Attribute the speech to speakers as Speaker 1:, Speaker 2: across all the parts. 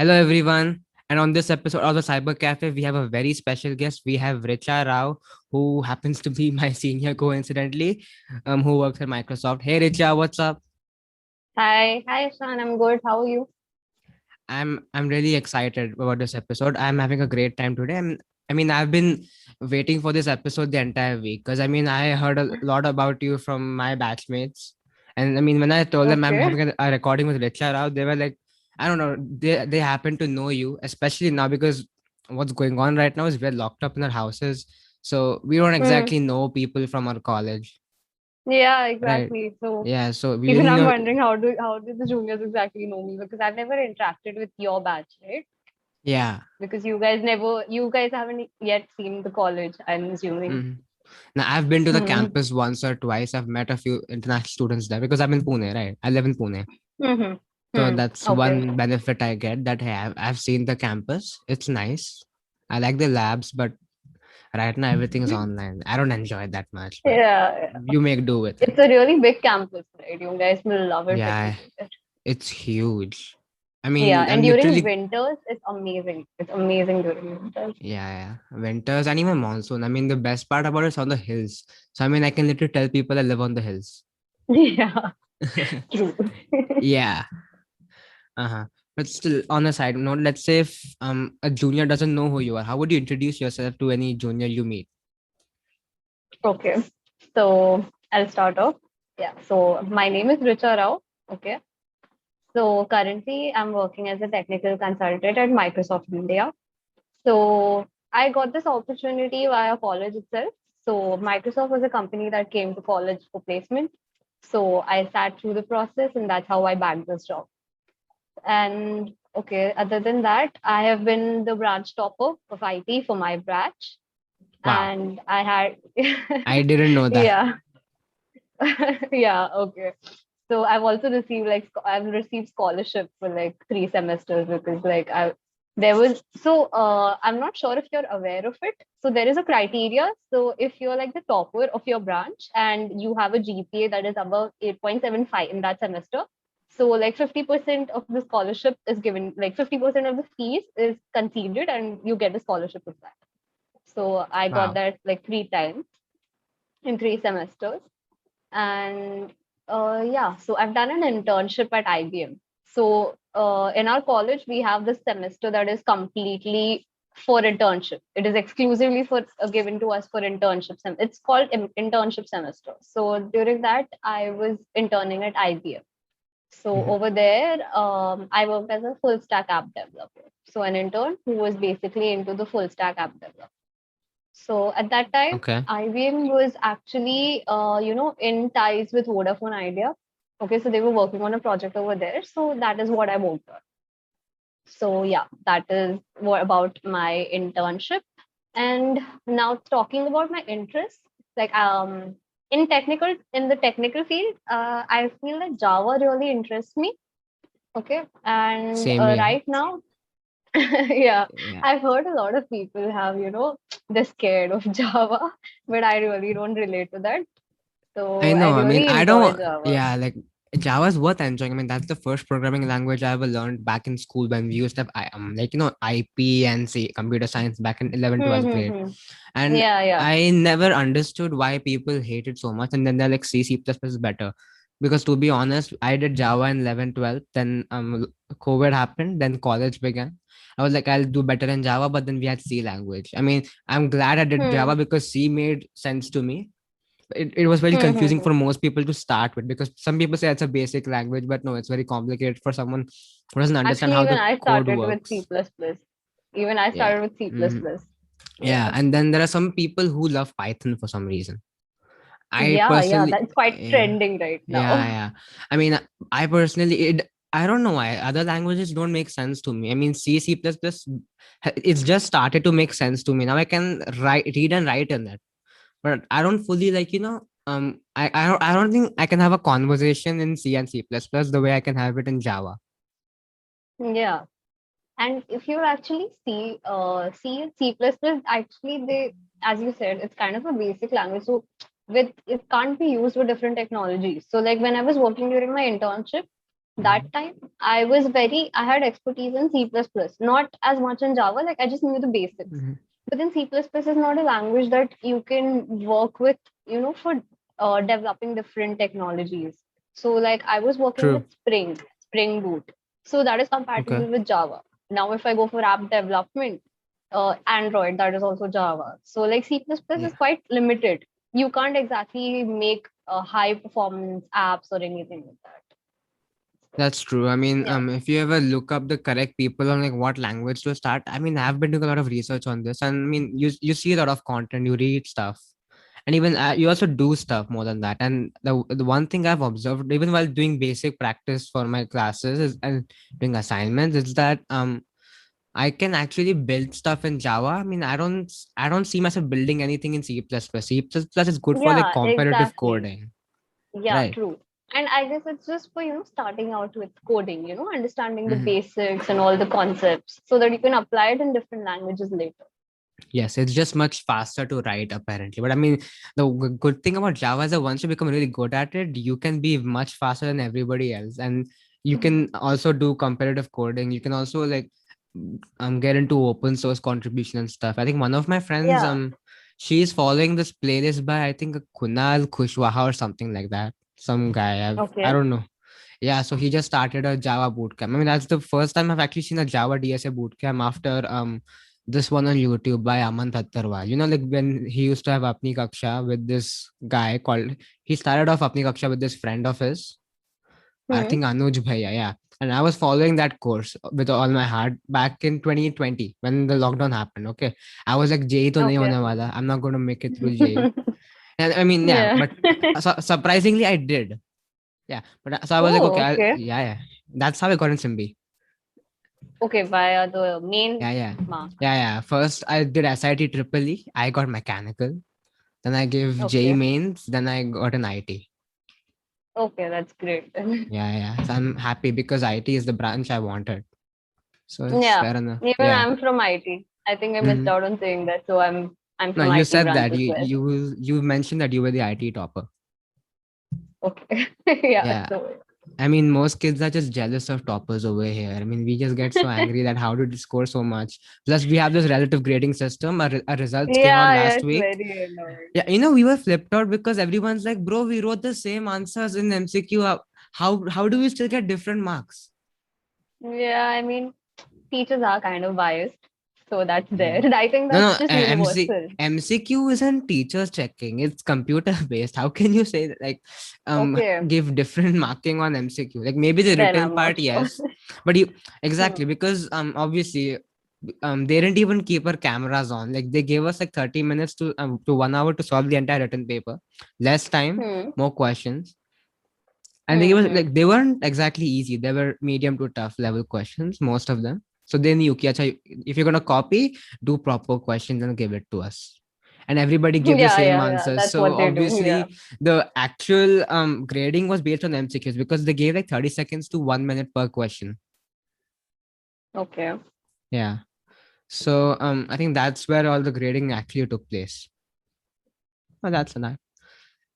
Speaker 1: Hello, everyone. And on this episode of the Cyber Cafe, we have a very special guest. We have Richa Rao, who happens to be my senior coincidentally, who works at Microsoft. Hey, Richa, what's up?
Speaker 2: Hi, Shan. I'm good. How are you?
Speaker 1: I'm really excited about this episode. I'm having a great time today. I've been waiting for this episode the entire week because I heard a lot about you from my batchmates, and when I told them I'm
Speaker 2: Okay.
Speaker 1: having a recording with Richa Rao, they were like, I don't know, they happen to know you, especially now because what's going on right now is we're locked up in our houses, so we don't
Speaker 2: Hmm.
Speaker 1: exactly know people from our college,
Speaker 2: Yeah,
Speaker 1: right?
Speaker 2: exactly. So
Speaker 1: Yeah, so we
Speaker 2: even
Speaker 1: only
Speaker 2: I'm
Speaker 1: know.
Speaker 2: wondering how did the juniors exactly know me because I've never interacted with your batch, right?
Speaker 1: Yeah.
Speaker 2: Because you guys haven't yet seen the college, I'm assuming.
Speaker 1: Mhm. Now, I've been to the
Speaker 2: Hmm.
Speaker 1: campus once or twice. I've met a few international students there because I'm in Pune, right? I live in Pune.
Speaker 2: Hmm.
Speaker 1: So
Speaker 2: Hmm.
Speaker 1: that's
Speaker 2: Okay.
Speaker 1: one benefit I get that I've seen the campus. It's nice. I like the labs, but right now everything is online. I don't enjoy it that much, but
Speaker 2: Yeah, yeah.
Speaker 1: you make do with it.
Speaker 2: It's a really big campus, right? You guys will love it when you
Speaker 1: Yeah,
Speaker 2: go there.
Speaker 1: it's huge.
Speaker 2: Yeah, and
Speaker 1: I'm
Speaker 2: during
Speaker 1: literally,
Speaker 2: winters, it's amazing. It's amazing during winters.
Speaker 1: yeah, winters and even monsoon. The best part about it is on the hills. So, I can literally tell people I live on the hills.
Speaker 2: Yeah, true.
Speaker 1: Yeah. Uh-huh. But still, on a side note, let's say if a junior doesn't know who you are, how would you introduce yourself to any junior you meet?
Speaker 2: Okay, so I'll start off. Yeah, so my name is Richa Rao. Okay, so currently I'm working as a technical consultant at Microsoft India. So I got this opportunity via college itself. So Microsoft was a company that came to college for placement. So I sat through the process, and that's how I bagged this job. And okay, other than that, I have been the branch topper of IT for my branch,
Speaker 1: Wow,
Speaker 2: and I had,
Speaker 1: I didn't know that.
Speaker 2: yeah. Yeah, okay. So I've also received I've received scholarship for like 3 semesters because like I there was so I'm not sure if you're aware of it. So there is a criteria. So if you're like the topper of your branch and you have a GPA that is above 8.75 in that semester, so like 50% of the scholarship is given, like 50% of the fees is conceded and you get a scholarship of that. So I got
Speaker 1: Wow.
Speaker 2: that like 3 times in 3 semesters. And yeah, so I've done an internship at IBM. So in our college, we have this semester that is completely for internship. It is exclusively for given to us for internship. It's called internship semester. So during that, I was interning at IBM. So
Speaker 1: Mhm.
Speaker 2: over there, I worked as a full stack app developer. So an intern who was basically into the full stack app development. So at that time,
Speaker 1: Okay.
Speaker 2: IBM was actually, in ties with Vodafone Idea. Okay, so they were working on a project over there. So that is what I worked on. So yeah, that is what about my internship. And now talking about my interests, like in the technical field, I feel that Java really interests me. Okay, and
Speaker 1: Same here.
Speaker 2: right now yeah,
Speaker 1: Yeah.
Speaker 2: I've heard a lot of people have, they're scared of Java, but I really don't relate to that. So
Speaker 1: I
Speaker 2: I
Speaker 1: know.
Speaker 2: really
Speaker 1: I
Speaker 2: enjoy
Speaker 1: don't.
Speaker 2: Java.
Speaker 1: Yeah, like Java is worth enjoying. That's the first programming language I ever learned back in school when we used to have IP and C computer science back in 11th, 12th grade.
Speaker 2: Hmm.
Speaker 1: And
Speaker 2: Yeah, yeah.
Speaker 1: I never understood why people hate it so much. And then they're like C++ is better. Because to be honest, I did Java in 11, 12. Then COVID happened. Then college began. I was like, I'll do better in Java, but then we had C language. I'm glad I did
Speaker 2: Hmm.
Speaker 1: Java because C made sense to me. It was very confusing
Speaker 2: Hmm.
Speaker 1: for most people to start with because some people say it's a basic language, but no, it's very complicated for someone who doesn't understand
Speaker 2: Actually,
Speaker 1: how
Speaker 2: even
Speaker 1: the
Speaker 2: I
Speaker 1: code
Speaker 2: started with C++.
Speaker 1: works.
Speaker 2: plus plus. Even I
Speaker 1: Yeah.
Speaker 2: started with C++. plus
Speaker 1: Mhm.
Speaker 2: plus.
Speaker 1: Yeah.
Speaker 2: Yeah.
Speaker 1: And then there are some people who love Python for some reason. I
Speaker 2: Yeah, yeah.
Speaker 1: personally,
Speaker 2: That's quite
Speaker 1: yeah,
Speaker 2: trending right
Speaker 1: yeah,
Speaker 2: now.
Speaker 1: yeah. I mean, I personally, I don't know why other languages don't make sense to me. C++, it's just started to make sense to me. Now I can read and write in it, but I don't fully I don't think I can have a conversation in C and C++ the way I can have it in Java.
Speaker 2: Yeah. And if you actually see C and C++, plus plus, actually they, as you said, it's kind of a basic language. So with it can't be used with different technologies. So like when I was working during my internship, That time I had expertise in C++, not as much in Java. Like I just knew the basics.
Speaker 1: Mhm.
Speaker 2: But then C++ is not a language that you can work with, for developing different technologies. So like I was working
Speaker 1: True.
Speaker 2: with Spring Boot. So that is
Speaker 1: Okay.
Speaker 2: compatible with Java. Now if I go for app development, Android, that is also Java. So like C++ is
Speaker 1: Yeah.
Speaker 2: quite limited. You can't exactly make high performance apps or anything like that. So
Speaker 1: That's true. I mean,
Speaker 2: yeah.
Speaker 1: if you ever look up the correct people on like what language to start, I mean, I've been doing a lot of research on this, and I mean, you see a lot of content, you read stuff, and even you also do stuff more than that. And the one thing I've observed, even while doing basic practice for my classes is, and doing assignments, is that I can actually build stuff in Java. I mean, I don't see myself building anything in C++. C++ is good for like
Speaker 2: Yeah,
Speaker 1: comparative
Speaker 2: exactly.
Speaker 1: coding,
Speaker 2: Yeah,
Speaker 1: right?
Speaker 2: true. And I guess it's just for, starting out with coding, understanding the
Speaker 1: Mhm.
Speaker 2: basics and all the concepts so that you can apply it in different languages later.
Speaker 1: Yes, it's just much faster to write apparently. But I mean, the good thing about Java is that once you become really good at it, you can be much faster than everybody else, and you
Speaker 2: Mhm.
Speaker 1: can also do competitive coding. You can also like get into open source contribution and stuff. I think one of my friends
Speaker 2: Yeah.
Speaker 1: she's following this playlist by I think Kunal Kushwaha or something like that. Some guy I
Speaker 2: Okay.
Speaker 1: don't know. Yeah, so he just started a Java bootcamp. I mean, that's the first time I've actually seen a Java DSA bootcamp after this one on YouTube by Aman Tattarwal. You know, like when he used to have Apni Kaksha with this guy called, he started off Apni Kaksha with this friend of his, I
Speaker 2: Hmm.
Speaker 1: think Anuj Bhaiya, yeah. And I was following that course with all my heart back in 2020 when the lockdown happened. Okay. I was like, JEE to nahi
Speaker 2: Okay.
Speaker 1: hone wala. I'm not going to make it through JEE. And I mean, yeah,
Speaker 2: Yeah.
Speaker 1: but surprisingly, I did. Yeah. But so I was like,
Speaker 2: Oh,
Speaker 1: okay,
Speaker 2: okay.
Speaker 1: yeah, yeah. That's how I got in Simbi.
Speaker 2: Okay, via the main
Speaker 1: Yeah, yeah.
Speaker 2: mark.
Speaker 1: Yeah, yeah. First, I did SIT Triple E. I got mechanical. Then I gave JEE
Speaker 2: Okay.
Speaker 1: mains. Then I got an IT.
Speaker 2: Okay, that's great.
Speaker 1: Yeah, yeah. So I'm happy because IT is the branch I wanted. So it's
Speaker 2: Yeah.
Speaker 1: fair enough.
Speaker 2: Even
Speaker 1: Yeah.
Speaker 2: I'm from IT. I think I missed
Speaker 1: Mhm.
Speaker 2: out on saying that. So I'm
Speaker 1: No,
Speaker 2: from
Speaker 1: you
Speaker 2: IT
Speaker 1: said
Speaker 2: branch
Speaker 1: that.
Speaker 2: as
Speaker 1: You
Speaker 2: well.
Speaker 1: you you mentioned that you were the IT topper.
Speaker 2: Okay. Yeah.
Speaker 1: Yeah.
Speaker 2: So
Speaker 1: I mean, most kids are just jealous of toppers over here. I mean, we just get so angry that how did you score so much? Plus, we have this relative grading system. Our results came out
Speaker 2: yeah,
Speaker 1: last
Speaker 2: it's
Speaker 1: week.
Speaker 2: very annoying.
Speaker 1: Yeah, we were flipped out because everyone's like, bro, we wrote the same answers in MCQ. How do we still get different marks?
Speaker 2: Yeah, I mean, teachers are kind of biased, so that's there.
Speaker 1: Yeah.
Speaker 2: I think
Speaker 1: No,
Speaker 2: that's
Speaker 1: no,
Speaker 2: just universal.
Speaker 1: MCQ isn't teachers checking. It's computer based. How can you say that, like,
Speaker 2: Okay,
Speaker 1: give different marking on MCQ? Like maybe the
Speaker 2: then
Speaker 1: written
Speaker 2: I'm not
Speaker 1: part,
Speaker 2: sure.
Speaker 1: yes, but you
Speaker 2: Hmm.
Speaker 1: exactly because obviously they didn't even keep our cameras on. Like they gave us like 30 minutes to 1 hour to solve the entire written paper. Less time,
Speaker 2: Hmm.
Speaker 1: more questions. And they
Speaker 2: Hmm.
Speaker 1: were
Speaker 2: Hmm.
Speaker 1: like they weren't exactly easy. They were medium to tough level questions, most of them. So they knew कि अच्छा, if you're gonna copy, do proper questions and give it to us. And everybody gave the
Speaker 2: Yeah,
Speaker 1: same
Speaker 2: yeah, yeah.
Speaker 1: answers.
Speaker 2: That's
Speaker 1: So
Speaker 2: what they do. Yeah.
Speaker 1: obviously the actual grading was based on MCQs because they gave like 30 seconds to 1 minute per question.
Speaker 2: Okay.
Speaker 1: Yeah. So I think that's where all the grading actually took place. Oh, that's enough.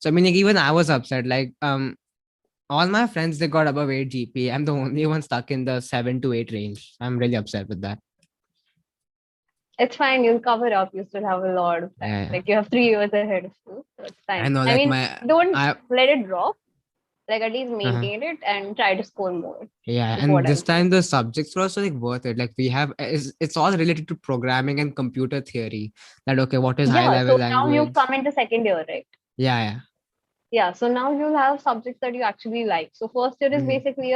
Speaker 1: So I mean like, even I was upset. Like all my friends they got above 8 GPA. I'm the only one stuck in the 7 to 8 range. I'm really upset with that.
Speaker 2: It's fine. You'll cover up. You still have a lot of time.
Speaker 1: Yeah,
Speaker 2: Like you have 3 years ahead of you, so it's
Speaker 1: I
Speaker 2: fine.
Speaker 1: know.
Speaker 2: I
Speaker 1: Like
Speaker 2: mean,
Speaker 1: my,
Speaker 2: don't
Speaker 1: I
Speaker 2: let it drop. Like at least
Speaker 1: uh
Speaker 2: maintain it and try to score more.
Speaker 1: yeah,
Speaker 2: Is
Speaker 1: and
Speaker 2: what
Speaker 1: this
Speaker 2: I'll say.
Speaker 1: time the subjects were also like worth it. Like we have, it's all related to programming and computer theory. That okay, what is high
Speaker 2: Yeah.
Speaker 1: level
Speaker 2: So now you've
Speaker 1: language?
Speaker 2: come into second year, right?
Speaker 1: Yeah, yeah.
Speaker 2: Yeah, so now you'll have subjects that you actually like. So first year is
Speaker 1: Mhm.
Speaker 2: basically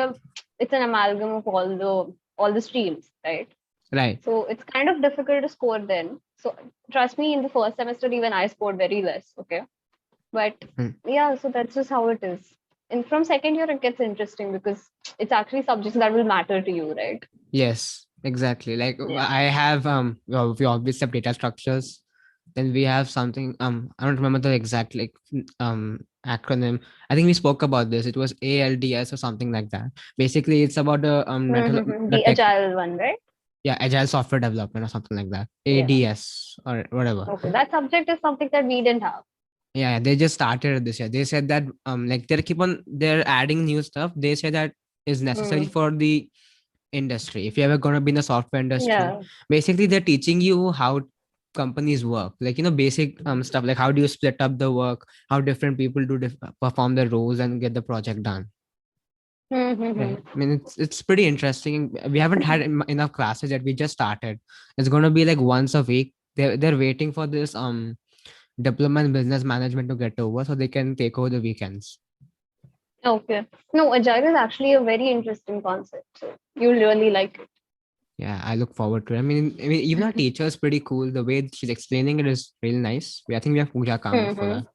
Speaker 2: it's an amalgam of all the streams, right?
Speaker 1: Right.
Speaker 2: So it's kind of difficult to score then. So trust me, in the first semester even I scored very less. Okay, but
Speaker 1: Mm.
Speaker 2: yeah, so that's just how it is. And from second year it gets interesting because it's actually subjects that will matter to you, right?
Speaker 1: Yes, exactly. Like
Speaker 2: Yeah.
Speaker 1: I have well, we obviously have data structures. Then we have something I don't remember the exact like acronym. I think we spoke about this. It was ALDS or something like that. Basically, it's about the
Speaker 2: Mm-hmm.
Speaker 1: the
Speaker 2: The
Speaker 1: tech,
Speaker 2: agile one, right?
Speaker 1: yeah, agile software development or something like that.
Speaker 2: Yeah.
Speaker 1: ADS or whatever.
Speaker 2: Okay. That subject is something that we didn't have.
Speaker 1: Yeah, they just started this year. They said that like they're adding new stuff. They say that is necessary
Speaker 2: Mm.
Speaker 1: for the industry. If you're ever going to be in the software industry,
Speaker 2: Yeah.
Speaker 1: basically they're teaching you how companies work, like basic stuff, like how do you split up the work, how different people do perform their roles and get the project done.
Speaker 2: Mm-hmm.
Speaker 1: Right. I mean, it's pretty interesting. We haven't had enough classes yet. We just started. It's going to be like once a week. They're waiting for this diploma in business management to get over so they can take over the weekends.
Speaker 2: Okay. No, Agile is actually a very interesting concept. So you'll really like it.
Speaker 1: Yeah, I look forward to it. I mean, even our teacher is pretty cool. The way she's explaining it is really nice. I think we have Pooja Kamath for
Speaker 2: Mm-hmm.
Speaker 1: that.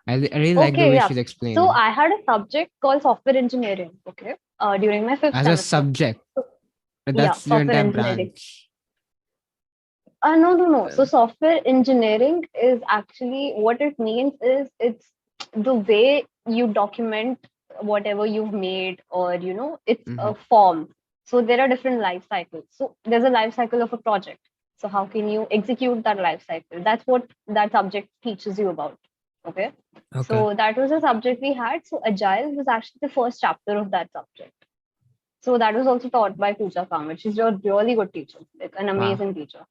Speaker 1: I really like the
Speaker 2: Okay,
Speaker 1: way
Speaker 2: yeah.
Speaker 1: she's
Speaker 2: So
Speaker 1: explaining
Speaker 2: I had a subject called software engineering, okay, during my fifth
Speaker 1: as a
Speaker 2: semester.
Speaker 1: subject.
Speaker 2: So,
Speaker 1: But
Speaker 2: yeah,
Speaker 1: that's your
Speaker 2: software
Speaker 1: entire
Speaker 2: engineering.
Speaker 1: branch.
Speaker 2: No, no, no. So
Speaker 1: Uh,
Speaker 2: software engineering is actually what it means is it's the way you document whatever you've made, or it's
Speaker 1: mhm.
Speaker 2: a form. So there are different life cycles. So there's a life cycle of a project. So how can you execute that life cycle? That's what that subject teaches you about. Okay.
Speaker 1: Okay.
Speaker 2: So that was a subject we had. So Agile was actually the first chapter of that subject. So that was also taught by Pooja Kamath. She's a really good teacher, like an
Speaker 1: Wow.
Speaker 2: amazing teacher.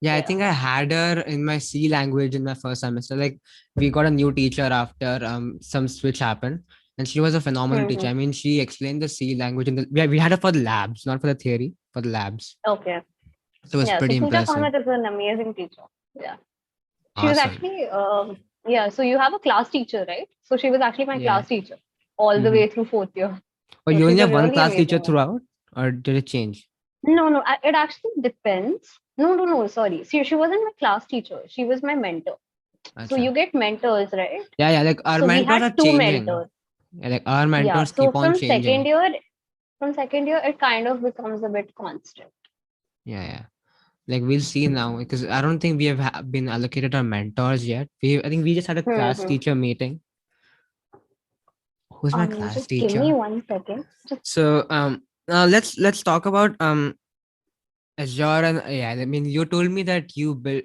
Speaker 1: Yeah, I
Speaker 2: Yeah.
Speaker 1: think I had her in my C language in my first semester. Like we got a new teacher after some switch happened, and she was a phenomenal teacher.
Speaker 2: Hmm.
Speaker 1: I mean, she explained the C language in we had her for the labs, not for the theory, for the labs.
Speaker 2: Okay.
Speaker 1: So it was
Speaker 2: Yeah. So
Speaker 1: pretty
Speaker 2: Pooja
Speaker 1: impressive.
Speaker 2: Kamath is an amazing teacher. Yeah. She was
Speaker 1: Awesome.
Speaker 2: actually, yeah. So you have a class teacher, right? So she was actually my
Speaker 1: Yeah.
Speaker 2: class teacher all the
Speaker 1: Mm-hmm.
Speaker 2: way through fourth year.
Speaker 1: Oh,
Speaker 2: So
Speaker 1: you
Speaker 2: she's
Speaker 1: only
Speaker 2: a
Speaker 1: have one
Speaker 2: really
Speaker 1: class teacher
Speaker 2: amazing one.
Speaker 1: throughout, or did it change?
Speaker 2: No, no. It actually depends. No, no, no. Sorry. See, she wasn't my class teacher. She was my mentor. So
Speaker 1: Acha.
Speaker 2: you get mentors, right?
Speaker 1: Yeah, yeah. Like our
Speaker 2: So we
Speaker 1: mentors
Speaker 2: had
Speaker 1: are
Speaker 2: two
Speaker 1: changing.
Speaker 2: mentors.
Speaker 1: Yeah, like our
Speaker 2: Yeah.
Speaker 1: mentors
Speaker 2: So
Speaker 1: keep on changing.
Speaker 2: from second year, it kind of becomes a bit constant.
Speaker 1: Yeah, yeah. Like we'll see now because I don't think we have been allocated our mentors yet. I think we just had a class
Speaker 2: Hmm.
Speaker 1: teacher meeting. Who's my class
Speaker 2: Just give me
Speaker 1: teacher?
Speaker 2: 1 second. Just
Speaker 1: So let's talk about Azure and AI. I mean, you told me that you built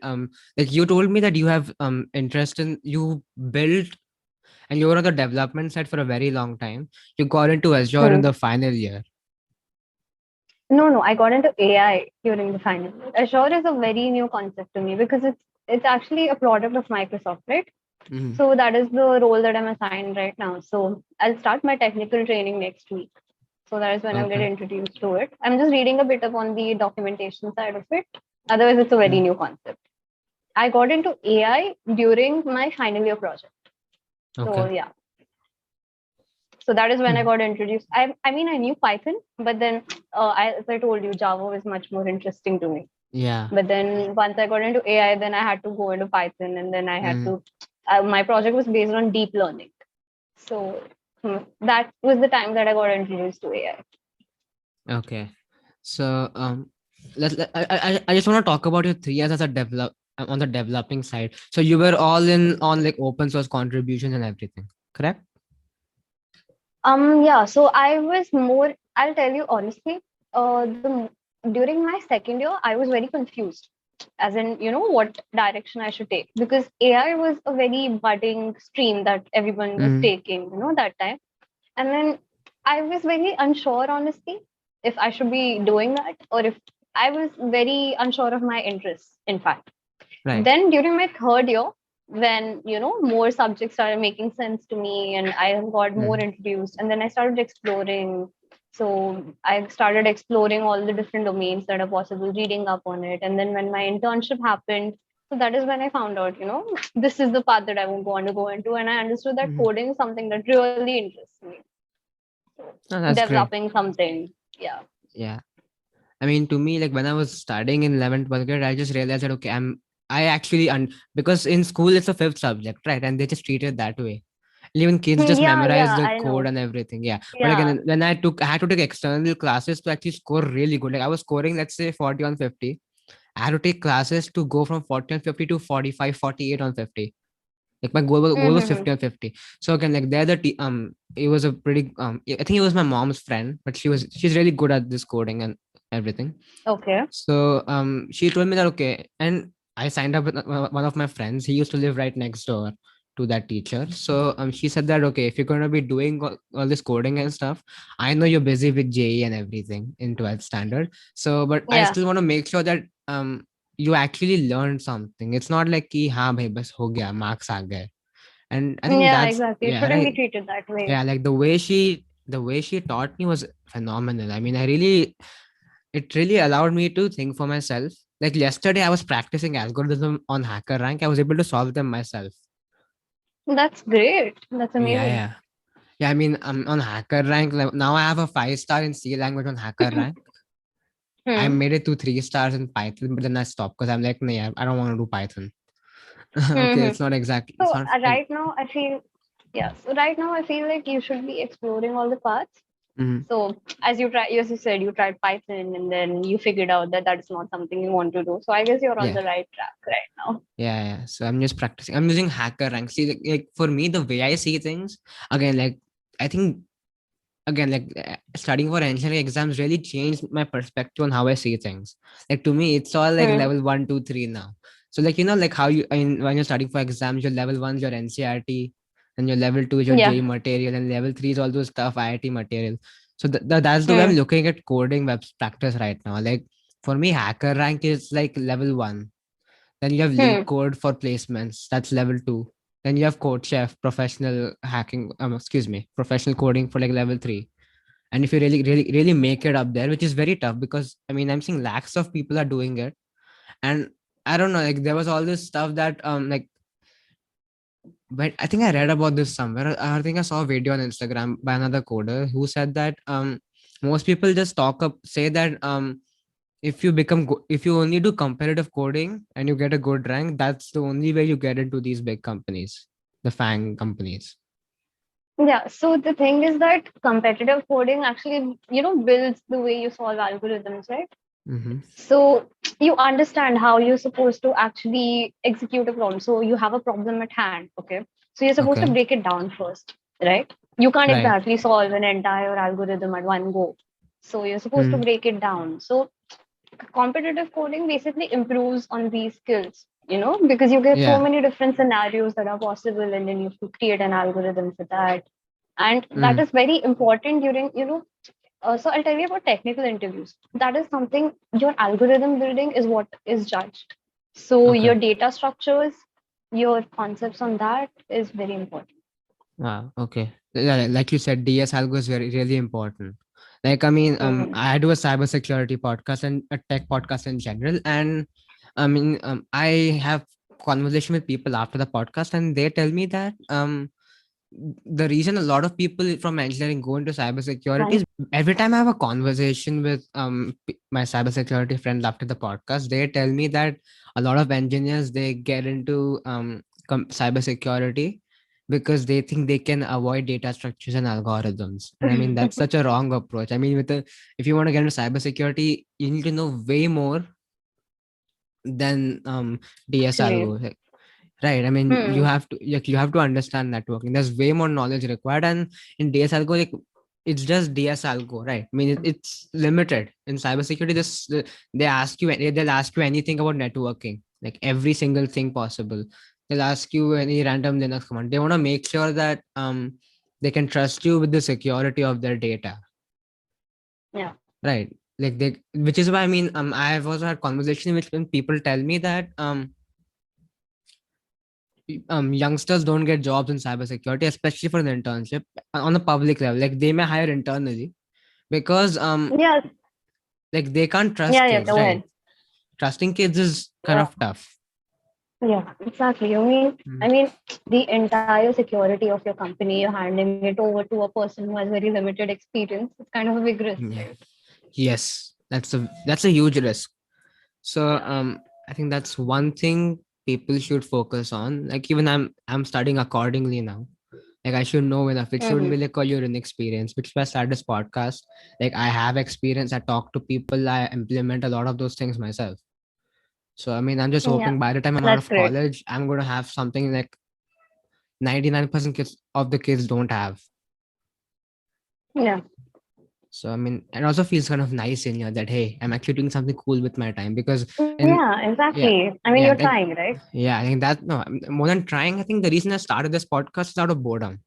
Speaker 1: like you told me that you have interest in you built and you were on the development side for a very long time. You got into Azure in
Speaker 2: hmm.
Speaker 1: the final year.
Speaker 2: No, no, I got into AI during the final year. Azure is a very new concept to me because it's actually a product of Microsoft, right?
Speaker 1: Mhm.
Speaker 2: So that is the role that I'm assigned right now. So I'll start my technical training next week. So that is when I'll get
Speaker 1: Okay.
Speaker 2: introduced to it. I'm just reading a bit up on the documentation side of it. Otherwise, it's a very
Speaker 1: Mhm.
Speaker 2: new concept. I got into AI during my final year project. So
Speaker 1: Okay.
Speaker 2: yeah. So that is when I
Speaker 1: Mhm.
Speaker 2: got introduced. I mean, I knew Python, but then, as I told you, Java was much more interesting to me.
Speaker 1: Yeah.
Speaker 2: But then once I got into AI, then I had to go into Python, and then I had
Speaker 1: Mhm.
Speaker 2: to. My project was based on deep learning, so that was the time that I got introduced to AI.
Speaker 1: Okay. So I just want to talk about your 3 years as a on the developing side. So you were all in on like open source contributions and everything, correct?
Speaker 2: Yeah. So I was more. I'll tell you honestly. During my second year, I was very confused, as in what direction I should take, because AI was a very budding stream that everyone was
Speaker 1: Mm-hmm.
Speaker 2: taking. That time, and then I was very unsure, honestly, if I should be doing that, or if I was very unsure of my interests. In fact,
Speaker 1: Right.
Speaker 2: then during my third year, when more subjects started making sense to me and I got more
Speaker 1: Mm-hmm.
Speaker 2: introduced, and then I started exploring. So I started exploring all the different domains that are possible, reading up on it, and then when my internship happened, so that is when I found out this is the path that I want to go into, and I understood that
Speaker 1: Mm-hmm.
Speaker 2: coding is something that really interests me.
Speaker 1: Oh, that's great.
Speaker 2: Developing something. Yeah.
Speaker 1: Yeah. I mean, to me, like when I was studying in 11th, 12th grade, I just realized that okay, I actually because in school it's a fifth subject, right? And they just treat it that way. Even kids just
Speaker 2: Yeah,
Speaker 1: memorize
Speaker 2: yeah,
Speaker 1: the
Speaker 2: I
Speaker 1: code
Speaker 2: know.
Speaker 1: and everything. Yeah. But
Speaker 2: Yeah.
Speaker 1: again, when I had to take external classes to actually score really good. Like I was scoring, let's say 40 on 50. I had to take classes to go from 40 on 50 to 45, 48 on 50. Like my goal was
Speaker 2: Mm-hmm.
Speaker 1: 50 on 50. So again, like they're it was a pretty I think it was my mom's friend, but she's really good at this coding and everything.
Speaker 2: Okay.
Speaker 1: So she told me that okay, and I signed up with one of my friends. He used to live right next door to that teacher. So she said that, okay, if you're going to be doing all this coding and stuff, I know you're busy with JE and everything in 12th standard. So, but I
Speaker 2: Yeah.
Speaker 1: still want to make sure that you actually learned something. It's not like ki हाँ भाई बस हो गया marks आ गए. And I think
Speaker 2: Yeah,
Speaker 1: that's,
Speaker 2: exactly. It
Speaker 1: yeah,
Speaker 2: shouldn't be
Speaker 1: right.
Speaker 2: treated that way.
Speaker 1: Yeah, like the way she taught me was phenomenal. I mean, it really allowed me to think for myself. Like yesterday, I was practicing algorithm on HackerRank. I was able to solve them myself.
Speaker 2: That's great. That's
Speaker 1: Yeah,
Speaker 2: amazing.
Speaker 1: yeah. Yeah, I mean, on HackerRank, like, now I have a 5-star in C language on HackerRank. I
Speaker 2: Hmm.
Speaker 1: made it to 3 stars in Python, but then I stopped because I'm like, no, yeah, I don't want to do Python. Okay,
Speaker 2: Hmm.
Speaker 1: it's not exactly,
Speaker 2: So
Speaker 1: it's not like,
Speaker 2: right now, I feel, yeah. So right now, I feel like you should be exploring all the paths.
Speaker 1: mhm.
Speaker 2: So as you said, you tried Python and then you figured out that that's not something you want to do. So I guess you're on
Speaker 1: Yeah.
Speaker 2: the right track right now.
Speaker 1: Yeah, yeah. So I'm just practicing. I'm using HackerRank. See, like for me, the way I see things, again, like I think again, like studying for engineering exams really changed my perspective on how I see things. Like to me, it's all like
Speaker 2: Hmm.
Speaker 1: level 1, 2, 3 now. So like like how you, I mean, when you're studying for exams, your level 1 is your NCRT, and your level 2 is your
Speaker 2: Yeah.
Speaker 1: JE material, and level 3 is all those stuff IIT material. So that's the way I'm
Speaker 2: Hmm.
Speaker 1: looking at coding web practice right now. Like for me, HackerRank is like level 1. Then you have
Speaker 2: Hmm.
Speaker 1: Leak Code for placements. That's level 2. Then you have CodeChef, professional hacking. Excuse me, professional coding for like level 3. And if you really make it up there, which is very tough because I mean I'm seeing lakhs of people are doing it, and I don't know, like there was all this stuff that like, but I think I read about this somewhere. I think I saw a video on Instagram by another coder who said that most people just talk up say that if you if you only do competitive coding and you get a good rank, that's the only way you get into these big companies, the FANG companies.
Speaker 2: Yeah. So the thing is that competitive coding actually, builds the way you solve algorithms, right?
Speaker 1: Mm-hmm.
Speaker 2: So you understand how you're supposed to actually execute a problem. So you have a problem at hand, okay? So you're supposed to
Speaker 1: Okay.
Speaker 2: break it down first, right? You can't
Speaker 1: Right.
Speaker 2: exactly solve an entire algorithm at one go. So you're supposed to
Speaker 1: Mm-hmm.
Speaker 2: break it down. So competitive coding basically improves on these skills, because you get so
Speaker 1: Yeah.
Speaker 2: many different scenarios that are possible, and then you have to create an algorithm for that. And that
Speaker 1: Mm.
Speaker 2: is very important during, so I'll tell you about technical interviews. That is something, your algorithm building is what is judged. So
Speaker 1: Okay.
Speaker 2: your data structures, your concepts on that is very important.
Speaker 1: Wow. Okay. Yeah, like you said, DS algo is very really important. Like I mean,
Speaker 2: Mhm.
Speaker 1: I do a cybersecurity podcast and a tech podcast in general, and I mean, I have conversation with people after the podcast, and they tell me that the reason a lot of people from engineering go into cybersecurity
Speaker 2: Right.
Speaker 1: is every time I have a conversation with my cybersecurity friends after the podcast, they tell me that a lot of engineers they get into cybersecurity because they think they can avoid data structures and algorithms. And I mean that's such a wrong approach. I mean, if you want to get into cybersecurity, you need to know way more than DS
Speaker 2: Actually.
Speaker 1: algo. Right. I mean, you
Speaker 2: Hmm.
Speaker 1: have to you have to understand networking. There's way more knowledge required, and in DS algo, like it's just DS algo, right? I mean, it's limited in cybersecurity. This they'll ask you anything about networking, like every single thing possible. They'll ask you any random Linux command. They want to make sure that they can trust you with the security of their data,
Speaker 2: Yeah.
Speaker 1: right? Like which is why I mean, I've also had conversation which when people tell me that youngsters don't get jobs in cybersecurity, especially for an internship on a public level. Like they may hire internally because
Speaker 2: Yeah.
Speaker 1: like they can't trust
Speaker 2: Yeah. Yeah.
Speaker 1: kids,
Speaker 2: Go
Speaker 1: right?
Speaker 2: ahead.
Speaker 1: Trusting kids is kind
Speaker 2: Yeah.
Speaker 1: of tough.
Speaker 2: Yeah. Exactly. I mean, the entire security of your company, you're handing it over to a person who has very limited experience. It's kind of a big risk,
Speaker 1: Yeah.
Speaker 2: right?
Speaker 1: Yes, that's a huge risk. So
Speaker 2: Yeah.
Speaker 1: I think that's one thing people should focus on. Like even I'm studying accordingly now. Like I should know enough. It shouldn't
Speaker 2: Hmm.
Speaker 1: be like, oh, you're inexperienced, which is why I started this podcast. Like I have experience, I talk to people, I implement a lot of those things myself. So I mean, I'm just
Speaker 2: Yeah.
Speaker 1: hoping by the time I'm out
Speaker 2: That's
Speaker 1: of
Speaker 2: great.
Speaker 1: college, I'm gonna have something like 99% kids of the kids don't have.
Speaker 2: Yeah.
Speaker 1: So I mean, it also feels kind of nice in here that hey, I'm actually doing something cool with my time because and
Speaker 2: Yeah,
Speaker 1: yeah,
Speaker 2: exactly. I mean,
Speaker 1: yeah,
Speaker 2: you're
Speaker 1: that
Speaker 2: trying, right?
Speaker 1: yeah, I think that no, more than trying, I think the reason I started this podcast is out of boredom.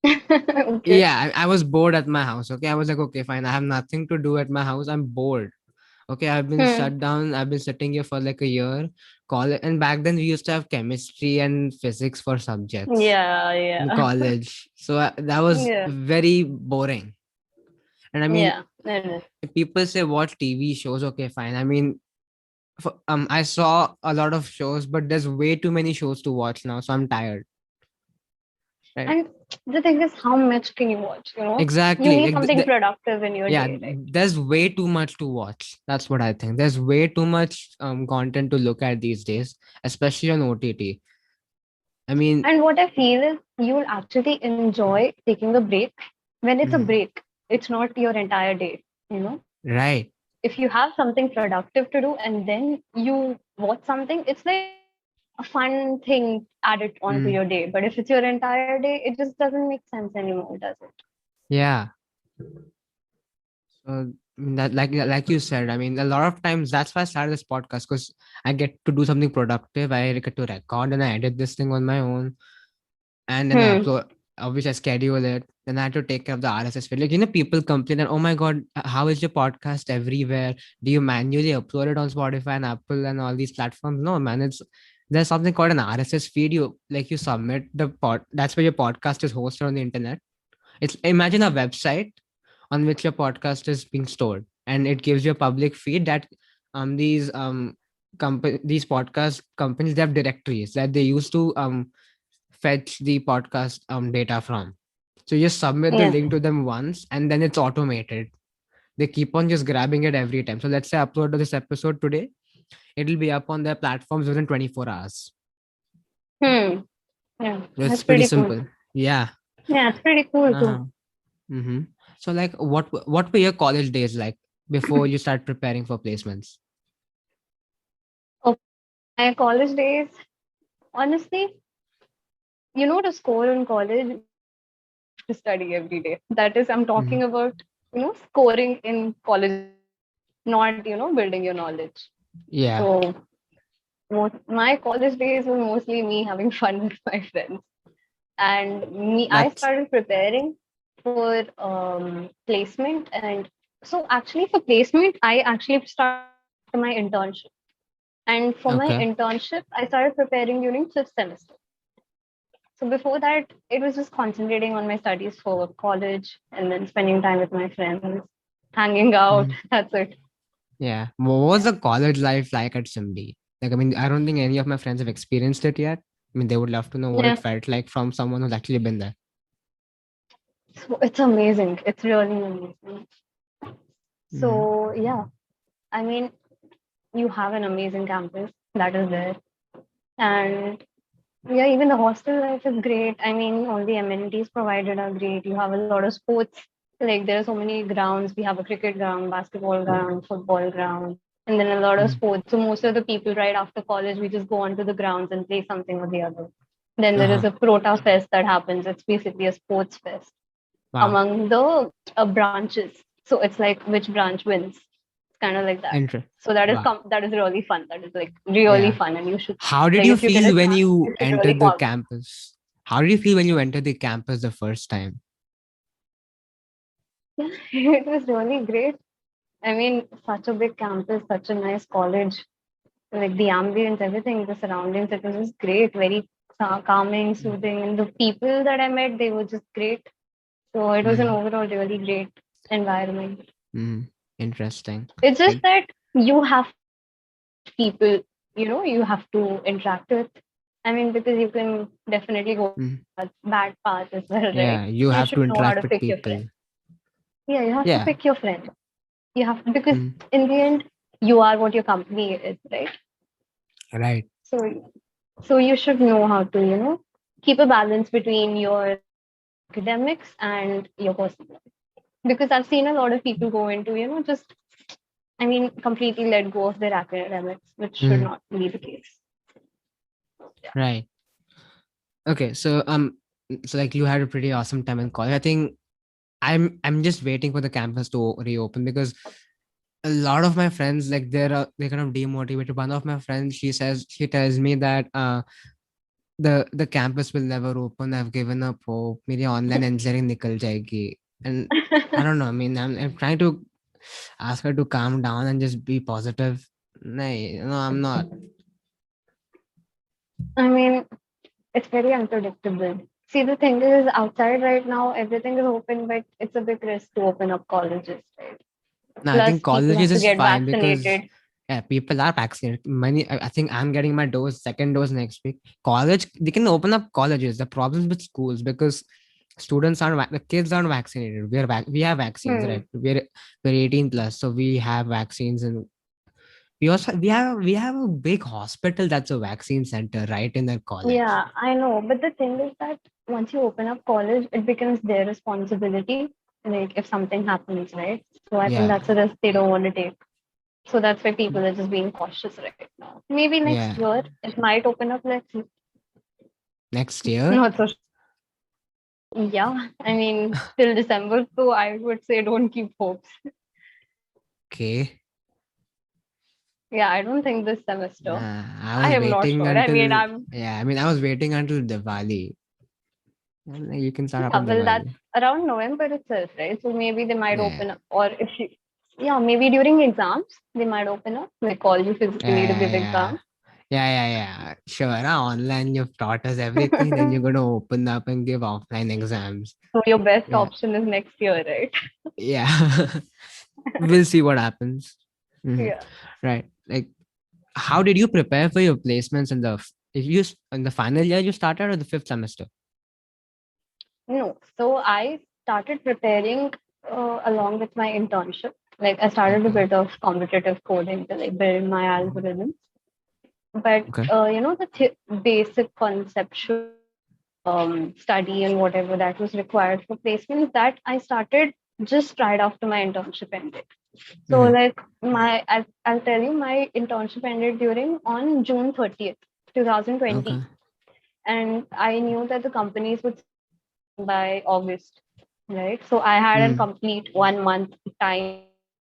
Speaker 2: Okay.
Speaker 1: Yeah, I was bored at my house. Okay, I was like, okay, fine, I have nothing to do at my house. I'm bored. Okay, I've been
Speaker 2: Hmm.
Speaker 1: shut down. I've been sitting here for like a year. College, and back then we used to have chemistry and physics for subjects
Speaker 2: Yeah,
Speaker 1: in
Speaker 2: yeah.
Speaker 1: college. So that was
Speaker 2: Yeah,
Speaker 1: very boring. And I mean,
Speaker 2: yeah. It is.
Speaker 1: if people say watch TV shows. Okay, fine. I mean, I saw a lot of shows, but there's way too many shows to watch now, so I'm tired. Right?
Speaker 2: And the thing is, how much can you watch? You know, you
Speaker 1: Exactly.
Speaker 2: need
Speaker 1: Like
Speaker 2: something productive in your
Speaker 1: yeah,
Speaker 2: day, right?
Speaker 1: there's way too much to watch. That's what I think. There's way too much content to look at these days, especially on OTT. I mean,
Speaker 2: And what I feel is you'll actually enjoy taking a break when it's a
Speaker 1: mhm,
Speaker 2: break. It's not your entire day, you know.
Speaker 1: right.
Speaker 2: If you have something productive to do and then you watch something, it's like a fun thing added onto
Speaker 1: Mm,
Speaker 2: your day. But if it's your entire day, it just doesn't make sense anymore, does it?
Speaker 1: yeah. So I mean, that like you said, I mean, a lot of times that's why I started this podcast because I get to do something productive. I get to record and I edit this thing on my own, and then I
Speaker 2: Hmm.
Speaker 1: upload. Obviously, I schedule it. Then I have to take care of the RSS feed. Like people complain that, oh my god, how is your podcast everywhere? Do you manually upload it on Spotify and Apple and all these platforms? No, man, it's there's something called an RSS feed. You submit the pod. That's where your podcast is hosted on the internet. It's imagine a website on which your podcast is being stored, and it gives you a public feed that these these podcast companies, they have directories that they use to fetch the podcast data from. So you just submit the
Speaker 2: Yeah.
Speaker 1: link to them once and then it's automated. They keep on just grabbing it every time. So let's say I upload this episode today, it'll be up on their platforms within 24 hours.
Speaker 2: Hmm. Yeah.
Speaker 1: It's
Speaker 2: That's
Speaker 1: pretty
Speaker 2: pretty cool.
Speaker 1: simple. Yeah.
Speaker 2: Yeah, it's pretty cool too.
Speaker 1: Uh-huh. Mm-hmm. So like what were your college days like before you start preparing for placements?
Speaker 2: Okay. My college days, honestly, to score in college, to study every day. That is, I'm
Speaker 1: Hmm.
Speaker 2: talking about, scoring in college, not, building your knowledge.
Speaker 1: Yeah.
Speaker 2: So my college days were mostly me having fun with my friends. And I
Speaker 1: That's
Speaker 2: started preparing for placement. And so actually for placement, I actually started my internship. And for my
Speaker 1: okay.
Speaker 2: internship, I started preparing during fifth semester. So before that, it was just concentrating on my studies for college and then spending time with my friends, hanging out.
Speaker 1: Mhm.
Speaker 2: That's it.
Speaker 1: Yeah. What was
Speaker 2: Yeah.
Speaker 1: the college life like at Simbi? Like, I mean, I don't think any of my friends have experienced it yet. I mean, they would love to know what it
Speaker 2: Yeah.
Speaker 1: felt like from someone who's actually been there.
Speaker 2: So it's amazing. It's really amazing.
Speaker 1: Hmm.
Speaker 2: So yeah, I mean, you have an amazing campus that is there. And yeah, even the hostel life is great. I mean, all the amenities provided are great. You have a lot of sports. Like there are so many grounds. We have a cricket ground, basketball ground, football ground, and then a lot of
Speaker 1: Hmm.
Speaker 2: sports. So most of the people right after college, we just go onto the grounds and play something or the other. Then there is
Speaker 1: Uh-huh.
Speaker 2: a Prota Fest that happens. It's basically a sports fest
Speaker 1: Wow.
Speaker 2: among the branches. So it's like which branch wins. It's kind of like that.
Speaker 1: Interesting.
Speaker 2: So that is
Speaker 1: Wow.
Speaker 2: that is really fun. That is like really
Speaker 1: Yeah.
Speaker 2: fun, and you should
Speaker 1: How did
Speaker 2: like
Speaker 1: you
Speaker 2: if you get a
Speaker 1: feel when
Speaker 2: chance,
Speaker 1: you
Speaker 2: you should really
Speaker 1: entered
Speaker 2: go
Speaker 1: the
Speaker 2: out.
Speaker 1: campus? How did you feel when you entered the campus the first time?
Speaker 2: Yeah, it was really great. I mean, such a big campus, such a nice college, like the ambience, everything, the surroundings, it was just great, very calming, soothing. And the people that I met, they were just great. So it was an
Speaker 1: Mm-hmm.
Speaker 2: overall really great environment.
Speaker 1: Mm-hmm. Interesting.
Speaker 2: It's just
Speaker 1: Like,
Speaker 2: that you have people, you have to interact with. I mean, because you can definitely go
Speaker 1: mhm.
Speaker 2: a bad path as well, right?
Speaker 1: Yeah, you
Speaker 2: You
Speaker 1: have
Speaker 2: should
Speaker 1: to
Speaker 2: know how
Speaker 1: interact
Speaker 2: to
Speaker 1: with
Speaker 2: pick your friend.
Speaker 1: people.
Speaker 2: Yeah, you have to
Speaker 1: Yeah.
Speaker 2: pick your friend. You have because
Speaker 1: Mm.
Speaker 2: in the end, you are what your company is, right?
Speaker 1: Right.
Speaker 2: So, so you should know how to, keep a balance between your academics and your personal life. Because I've seen a lot of people go into, just, I mean, completely let go of their academics, which should
Speaker 1: Mm.
Speaker 2: not be the case. Yeah.
Speaker 1: Right. Okay. So like you had a pretty awesome time in college. I think I'm just waiting for the campus to reopen because a lot of my friends, like they're kind of demotivated. One of my friends, she tells me that the campus will never open. I've given up hope. मेरी online engineering निकल जाएगी. And I don't know. I mean, I'm trying to ask her to calm down and just be positive. No, I'm not.
Speaker 2: I mean, it's very unpredictable. See, the thing is, outside right now, everything is open, but it's a big risk to open up colleges, right?
Speaker 1: No, I
Speaker 2: Plus,
Speaker 1: think
Speaker 2: people
Speaker 1: colleges
Speaker 2: have to
Speaker 1: is
Speaker 2: get
Speaker 1: fine because
Speaker 2: vaccinated.
Speaker 1: yeah, people are vaccinated. Many, I think I'm getting my second dose next week. College, they can open up colleges. The problems with schools because students aren't, the kids aren't vaccinated. We have vaccines,
Speaker 2: Hmm.
Speaker 1: right? We're 18 plus, so we have vaccines, and we have a big hospital that's a vaccine center right in their college.
Speaker 2: Yeah, I know. But the thing is that once you open up college, it becomes their responsibility. Like if something happens, right? So I think
Speaker 1: Yeah,
Speaker 2: that's a risk they don't want to take. So that's why people are just being cautious right now. Maybe next
Speaker 1: yeah.
Speaker 2: year it might open up. Let's see.
Speaker 1: Next year,
Speaker 2: Not so Yeah, I mean, till December, so I would say don't keep hopes.
Speaker 1: okay.
Speaker 2: Yeah, I don't think this semester.
Speaker 1: I
Speaker 2: I
Speaker 1: was
Speaker 2: am not
Speaker 1: waiting
Speaker 2: sure. I mean,
Speaker 1: until
Speaker 2: I'm,
Speaker 1: yeah. I mean, I was waiting until Diwali. You can start
Speaker 2: yeah,
Speaker 1: after
Speaker 2: well, that's
Speaker 1: Diwali.
Speaker 2: around November itself, right? So maybe they might
Speaker 1: Yeah,
Speaker 2: open up, or if you, yeah, maybe during exams, they might open up, like call you physically to
Speaker 1: yeah,
Speaker 2: give
Speaker 1: yeah,
Speaker 2: exams.
Speaker 1: yeah. Sure. Online, you've taught us everything. Then you're gonna open up and give offline exams.
Speaker 2: So your best
Speaker 1: Yeah,
Speaker 2: option is next year, right?
Speaker 1: yeah. We'll see what happens. Mhm.
Speaker 2: Yeah.
Speaker 1: Right. Like, how did you prepare for your placements in if you in the final year you started or the fifth semester?
Speaker 2: No, so I started preparing along with my internship. Like I started a
Speaker 1: Okay.
Speaker 2: bit of competitive coding to like build my
Speaker 1: Mhm.
Speaker 2: algorithm. But
Speaker 1: Okay.
Speaker 2: the basic conceptual study and whatever that was required for placement, that I started just right after my internship ended. So
Speaker 1: Hmm.
Speaker 2: like I'll tell you, my internship ended during on June 30th, 2020,
Speaker 1: Okay.
Speaker 2: and I knew that the companies would by August, right? So I had a
Speaker 1: Hmm.
Speaker 2: complete 1 month time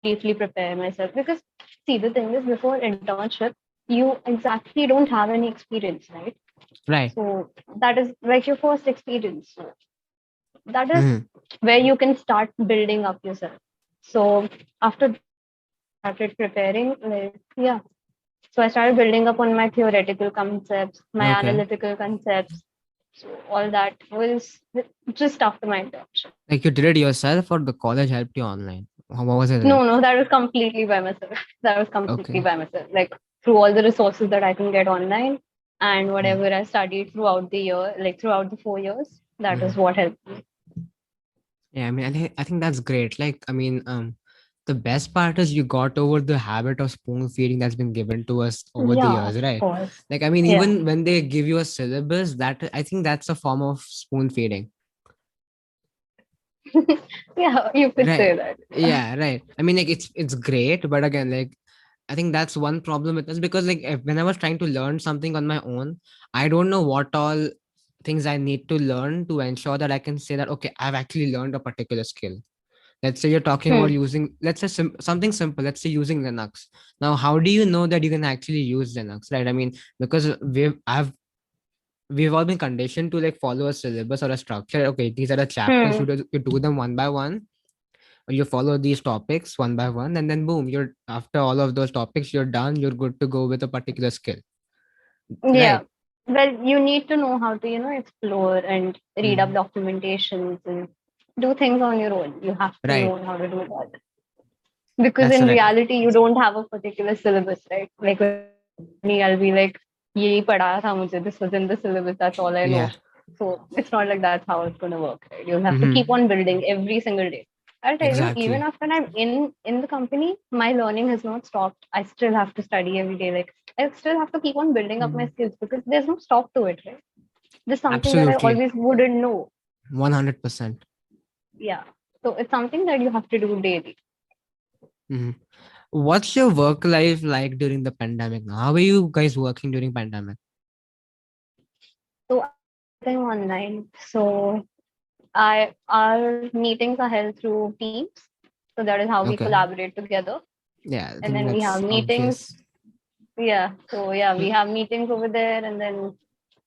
Speaker 2: briefly prepare myself, because see, the thing is, before internship you exactly don't have any experience, right?
Speaker 1: Right.
Speaker 2: So that is like your first experience. So that is
Speaker 1: Hmm.
Speaker 2: where you can start building up yourself. So after started preparing, like yeah. So I started building up on my theoretical concepts, my
Speaker 1: Okay.
Speaker 2: analytical concepts. So all that was just after my internship.
Speaker 1: Like you did it yourself or the college helped you online? What was it
Speaker 2: No,
Speaker 1: like?
Speaker 2: no, that was completely by myself. That was completely
Speaker 1: Okay.
Speaker 2: by myself. Like through all the resources that I can get online and
Speaker 1: Hmm.
Speaker 2: whatever I studied throughout the year, like throughout the 4 years, that is
Speaker 1: Hmm.
Speaker 2: what helped me.
Speaker 1: Yeah, I mean, I think that's great. Like, I mean, the best part is you got over the habit of spoon feeding that's been given to us over the
Speaker 2: Yeah,
Speaker 1: years,
Speaker 2: of
Speaker 1: right?
Speaker 2: course.
Speaker 1: Like, I mean,
Speaker 2: Yeah.
Speaker 1: even when they give you a syllabus, that I think that's a form of spoon feeding,
Speaker 2: Yeah, you could say
Speaker 1: right?
Speaker 2: that.
Speaker 1: Yeah, right. I mean, like it's great, but again, like I think that's one problem with us because like when I was trying to learn something on my own, I don't know what all things I need to learn to ensure that I can say that okay, I've actually learned a particular skill. Let's say you're talking about
Speaker 2: Hmm.
Speaker 1: using, let's say something simple, let's say using Linux. Now, how do you know that you can actually use Linux, right? I mean, because we've all been conditioned to like follow a syllabus or a structure. Okay, these are the chapters,
Speaker 2: Hmm.
Speaker 1: you do them one by one, or you follow these topics one by one, and then boom, you're after all of those topics, you're done, you're good to go with a particular skill,
Speaker 2: Yeah.
Speaker 1: right?
Speaker 2: Well, you need to know how to, explore and read up
Speaker 1: Mhm.
Speaker 2: documentations and do things on your own. You have to
Speaker 1: Right.
Speaker 2: know how to do that. Because
Speaker 1: That's
Speaker 2: in
Speaker 1: right.
Speaker 2: reality, you don't have a particular syllabus, right? Like with me, I'll be like, "Yehi padha tha mujhe. This was in the syllabus. That's all I know."
Speaker 1: Yeah.
Speaker 2: So it's not like that's how it's gonna work, right? You'll have to keep
Speaker 1: Hmm.
Speaker 2: on building every single day. I'll tell you, even
Speaker 1: Exactly.
Speaker 2: after I'm in the company, my learning has not stopped. I still have to study every day. Like I still have to keep on building up my
Speaker 1: Mhm.
Speaker 2: skills because there's no stop to it, right? There's something that I
Speaker 1: Absolutely.
Speaker 2: always wouldn't know.
Speaker 1: 100%.
Speaker 2: Yeah. So it's something that you have to do daily.
Speaker 1: Mhm. What's your work life like during the pandemic now? How are you guys working during pandemic?
Speaker 2: So I'm working online. So our meetings are held through Teams. So that is how we
Speaker 1: Okay.
Speaker 2: collaborate together.
Speaker 1: Yeah, I
Speaker 2: And
Speaker 1: think
Speaker 2: then we
Speaker 1: that's
Speaker 2: have meetings.
Speaker 1: obvious.
Speaker 2: Yeah. So yeah, we have meetings over there, and then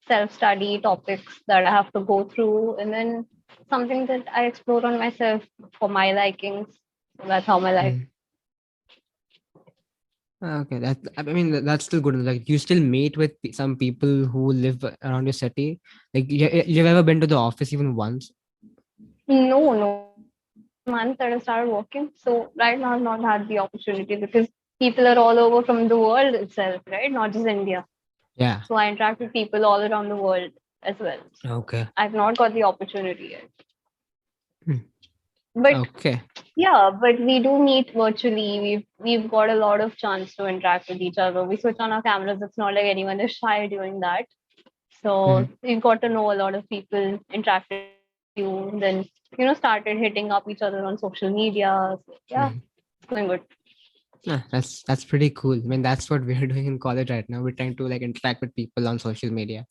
Speaker 2: self-study topics that I have to go through, and then something that I explore on myself for my likings. So that's how my life.
Speaker 1: Mm. Okay, I mean that's still good. Like you still meet with some people who live around your city. Like you've ever been to the office even once?
Speaker 2: No, no. Month that I started working. So right now I've not had the opportunity because people are all over from the world itself, right? Not just India.
Speaker 1: Yeah.
Speaker 2: So I interact with people all around the world as well. So
Speaker 1: Okay.
Speaker 2: I've not got the opportunity yet.
Speaker 1: Hmm.
Speaker 2: But
Speaker 1: Okay.
Speaker 2: yeah, but we do meet virtually. We've got a lot of chance to interact with each other. We switch on our cameras. It's not like anyone is shy doing that. So
Speaker 1: Mhm.
Speaker 2: we've got to know a lot of people, interacted with you, then started hitting up each other on social media. So, yeah,
Speaker 1: Mhm.
Speaker 2: it's going good.
Speaker 1: That's pretty cool. I mean, that's what we're doing in college right now. We're trying to like interact with people on social media.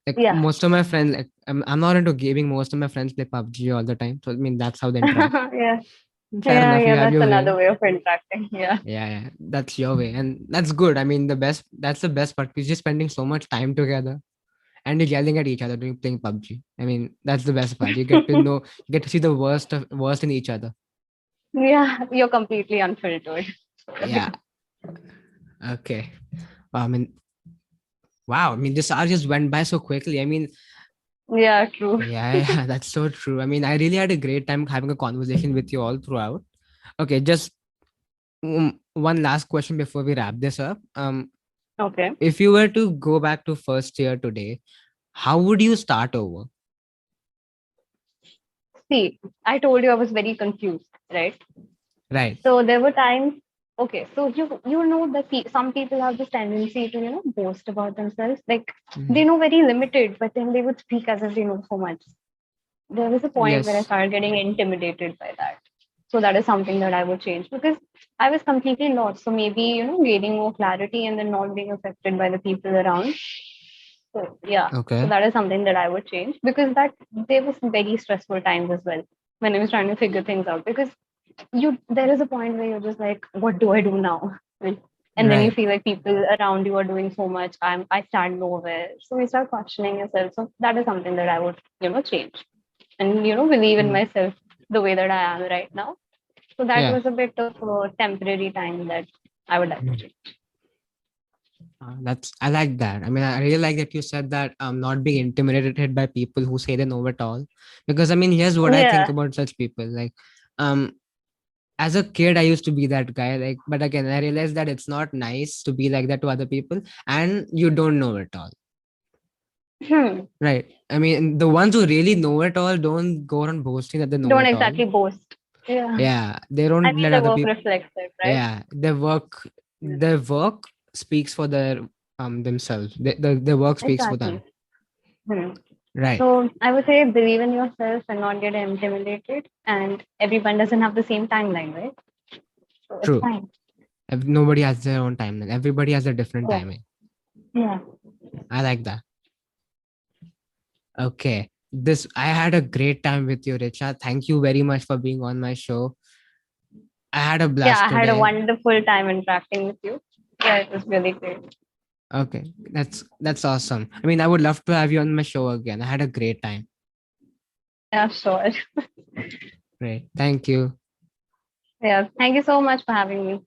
Speaker 1: Like
Speaker 2: Yeah.
Speaker 1: most of my friends, like I'm not into gaming. Most of my friends play PUBG all the time. So I mean, that's how they interact.
Speaker 2: Yeah.
Speaker 1: Fair
Speaker 2: Yeah,
Speaker 1: enough. You
Speaker 2: yeah,
Speaker 1: have
Speaker 2: that's
Speaker 1: your
Speaker 2: another
Speaker 1: way.
Speaker 2: way of interacting. Yeah.
Speaker 1: Yeah, yeah, that's your way, and that's good. I mean, that's the best part. We're just spending so much time together, and you're yelling at each other during playing PUBG. I mean, that's the best part. You get to know, you get to see the worst in each other.
Speaker 2: Yeah, you're completely unfiltered.
Speaker 1: Yeah. Okay. I mean, wow. I mean, this hour just went by so quickly. I mean,
Speaker 2: Yeah, true.
Speaker 1: yeah, yeah, that's so true. I mean, I really had a great time having a conversation with you all throughout. Okay, just one last question before we wrap this up.
Speaker 2: Okay.
Speaker 1: If you were to go back to first year today, how would you start over?
Speaker 2: See, I told you I was very confused, right?
Speaker 1: Right.
Speaker 2: So there were times. Okay, so you know that some people have this tendency to boast about themselves. Like they
Speaker 1: Mhm.
Speaker 2: know very limited, but then they would speak as if they know so much. There was a point where I
Speaker 1: Yes.
Speaker 2: started getting intimidated by that. So that is something that I would change because I was completely lost. So maybe gaining more clarity and then not being affected by the people around. So yeah, so
Speaker 1: Okay.
Speaker 2: that is something that I would change because that there was very stressful times as well when I was trying to figure things out because there is a point where you're just like, what do I do now? Right? And then you
Speaker 1: Right.
Speaker 2: feel like people around you are doing so much. I stand nowhere. So you start questioning yourself. So that is something that I would, change. And believe in
Speaker 1: Mm.
Speaker 2: myself the way that I am right now. So that
Speaker 1: Yeah.
Speaker 2: was a bit of a temporary time that I would like to
Speaker 1: Mm.
Speaker 2: change.
Speaker 1: That's I like that. I mean, I really like that you said that not being intimidated by people who say they know it all. Because I mean, here's what I think
Speaker 2: Yeah.
Speaker 1: about such people. Like, um, as a kid, I used to be that guy. Like, but again, I realized that it's not nice to be like that to other people, and you don't know it all.
Speaker 2: Hmm.
Speaker 1: Right. I mean, the ones who really know it all don't go on boasting that they know
Speaker 2: Don't
Speaker 1: it all.
Speaker 2: exactly boast. Yeah.
Speaker 1: Yeah, they
Speaker 2: I
Speaker 1: don't
Speaker 2: mean,
Speaker 1: let
Speaker 2: the
Speaker 1: other
Speaker 2: work
Speaker 1: people.
Speaker 2: reflects it, right?
Speaker 1: Yeah, their work speaks for themselves. Their work speaks for
Speaker 2: Exactly.
Speaker 1: them.
Speaker 2: Hmm.
Speaker 1: Right.
Speaker 2: So I would say believe in yourself and not get intimidated. And everyone doesn't have the same timeline, right? So it's
Speaker 1: True.
Speaker 2: fine.
Speaker 1: Nobody has their own timeline. Everybody has a different
Speaker 2: Yeah.
Speaker 1: timing.
Speaker 2: Yeah.
Speaker 1: I like that. Okay. This I had a great time with you, Richa. Thank you very much for being on my show. I had a
Speaker 2: Yeah.
Speaker 1: blast
Speaker 2: I had a
Speaker 1: today.
Speaker 2: wonderful time interacting with you. Yeah, it was really great.
Speaker 1: Okay, that's awesome. I mean, I would love to have you on my show again. I had a great time.
Speaker 2: Yeah, sure.
Speaker 1: Great. Thank you.
Speaker 2: Yeah. Thank you so much for having me.